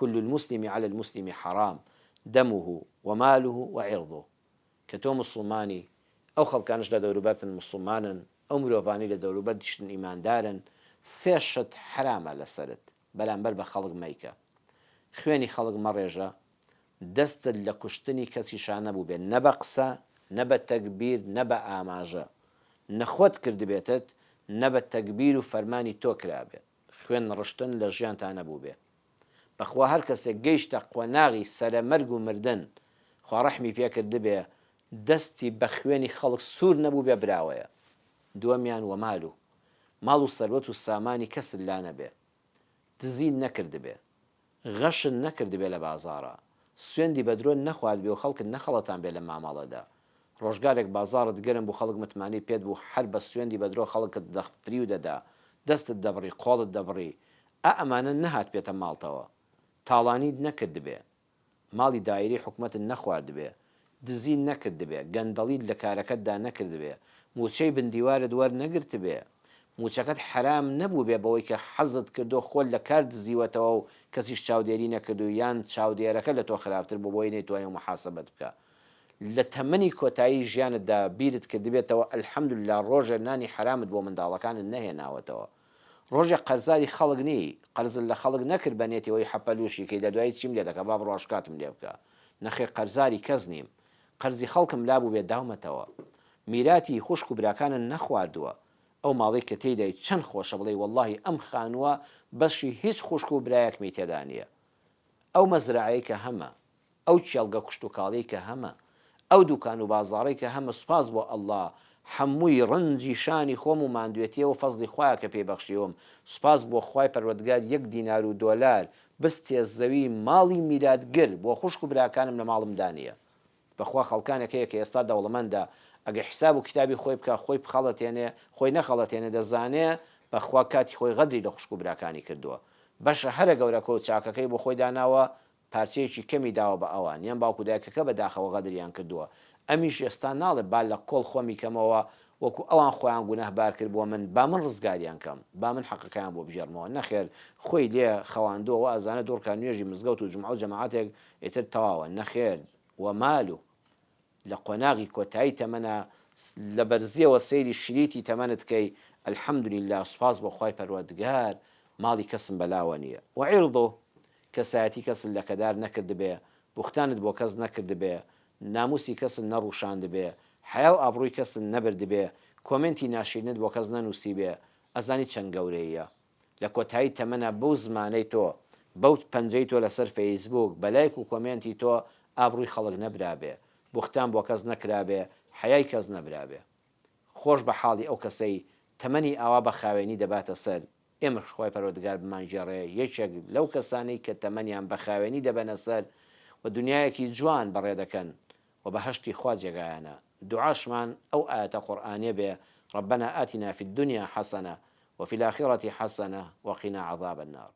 كل المسلم على المسلم حرام دمه وماله وعرضه. کە تۆ مسلمانی ئەو خەڵکانش لە دەوروبەرتن مسلمانن، ئەو مرۆڤانی لە دەوروبەر دیشتن ئیماندارن، سێ شت حرامە لەسرت بەرامبەر بە خەڵک مەیکە. خوێنی خەڵک مەڕێژە، دەستت لە کوشتنی کەسیشان نەبوو بێت، نە بە قسە، نە بە تەکبیر، نە بە ئاماژە، نەخۆت کردبێتت، نە بە تەکبیر و فەرمانی تۆ کرابێت. خوێن ڕشتن لە ژیانتان نەبوو بێ. بەخوا هەر کەسێک گەیشتە قۆناغی سەرەمەرگ و مردن، خوا ڕەحمی پێکردبێ، دەستی بە خوێنی خەڵک سوور نەبوو بێ براوەیە. دووەمیان وەمال و ماڵ و سەروەت و سامانی کەست لا نەبێ، دزین نەکردبێ، غەشن نەکردبێ لە بازاڕە، سوێندی بە درۆ نەخوارد بێ و خەڵکت نەخەڵەتان بێ لە مامەڵەدا. ڕۆژگارێک بازاڕت گەرم بوو خەڵک متمانی پێت بوو هەر بە سوێندی بە درۆ خەڵکت دەفری و دەدا، دەستت دەبڕی، قۆڵت دەبڕی، ئەمانە نەهات پێتە ماڵتەوە. تاڵانیت نەکردبێ، ماڵی دایری حکومەتت نەخواردبێ، دزی نەکردبێ، گەندەڵیت لە کارەکەتدا نەکردبێ، موچەی بندیوارت وەرنەگرتبێ، موچەکەت حرام نەبوو بێ بەوەی کە حەزت کردو خۆل لە کار دزیوەتەوە و کەسیش چاودێری نەکردو یان چاودێرەکە لە تۆ خراپتر بوو بۆی نەیتوانێت محاسبەت بکە. لە تەمەنی کۆتایی ژیانتدا بیرت کردبێتەوە ئەلحەمدوللا ڕۆژێ نانی حرامت بۆ منداڵەکانت نەهێناوەتەوە. ڕۆژێک قەرزاری خەڵک نی، قەرزت لە خەڵک نەکرد بەنێتەوەی حەپەلووشیکەی لە دوایی چیم لێ دەکە با بڕۆ ئاشکاتم لێ بکە. نەخێ قەرزاری کەس نیم، قەرزی خەڵکم لابوو بێت داومەتەوە. میراتی خوشک و براکانن نەخواردووە، ئەو ماڵی کە تێدای چەند خۆشە بڵێ وەڵڵاهی ئەم خانووە بەشی هیچ خوشک و برایەکمی تێدا نییە. ئەو مەزرعەیە کە هەمە، ئەو چێڵگە کوشت و کاڵی کە هەمە، ئەو دوکان و بازاڕی کە هەمە سوپاس بۆ ئەڵڵا، هەمووی ڕەنجی شانی خۆم و ماندوێتیەوە فەزلی خوایە کە پێبەخشیوم، سوپاس بۆ خوای پەروەردگار 1 دینار و دۆلار بستێ زەوی ماڵی میراتگر بۆ خوشک و براکانم لە ماڵمدا نییە. بەخوا خەڵکانێک هەیە کە ئێستا دەوڵەمەندە، ئەگە حساب و کتابی خۆی بکە خۆی بخەڵەتێنێ خۆی نەخەڵەتێنێ دەزانێ بەخوا کاتی خۆی غەدری لە خوشک و براکانی کردووە. بەشە هەرە گەورەکە و چاکەکەی بۆ خۆی داناوە پارچەیەکی کەمی داوە بە ئەوان، یان باوکو دایکەکە بەداخەوە غەدریان کردووە. ئەمیش ئێستا ناڵێ با لە کۆڵ خۆمی کەمەوە وەکو ئەوان خۆیان گونەهبار کرد بۆ من، با من ڕزگاریان کەم، با من حەقەکەیان بۆ بژێڕمەوە. نەخێر خۆی لێ خەواندووە و ئازانە دوورکە نوێژی مزگەوت و جومعە و جەماعەتێک ئیتر تەواوە. نەخێر وەمال و لە قۆناغی کۆتایی تەمەنە لە بەرزیەوە سەیری شریتی تەمەنت کەی ئەلحەمدوللا سوپاس بۆ خوای پەروەردگار ماڵی کەسم بەلاوە نییە. وعیرضۆ کەسایەتی کەسن لەکەدار نەکردبێ، بوختانت بۆ کەس نەکردبێ، ناموسی کەسن نەڕووشاندبێ، حیا و ئابڕووی کەسن نەبردبێ، کۆمنتی ناشرینت بۆ کەس نەنووسی بێ، ئەزانی چەند گەورەیە. لە کۆتایی تەمەنە بەو زمانەی تۆ بەو پەنجەی تۆ لەسەر فەیسبوک بەلایک و کۆمنتی تۆ ئابڕووی خەڵک نەبرابێ، بوختان بۆ کەس نەکرابێ، حیای کەس نەبرابێ. خۆش بە حاڵی ئەو کەسەی تەمەنی ئاوا بە خاوێنی دەباتە سەر. ئێمە خوای پەروەردگار بمانجێڕێ یەکێک لەو کەسانەی کە تەمەنیان بە خاوێنی دەبەنە سەر و دنیایەکی جوان بەڕێ دەکەن و بەهەشتی خوا جێگایانە. دوعاشمان ئەو ئاەتە قورئانیە بێ ربنا آتنا في الدنيا حسنة وفي الآخرة حسنة وقنا عذاب النار.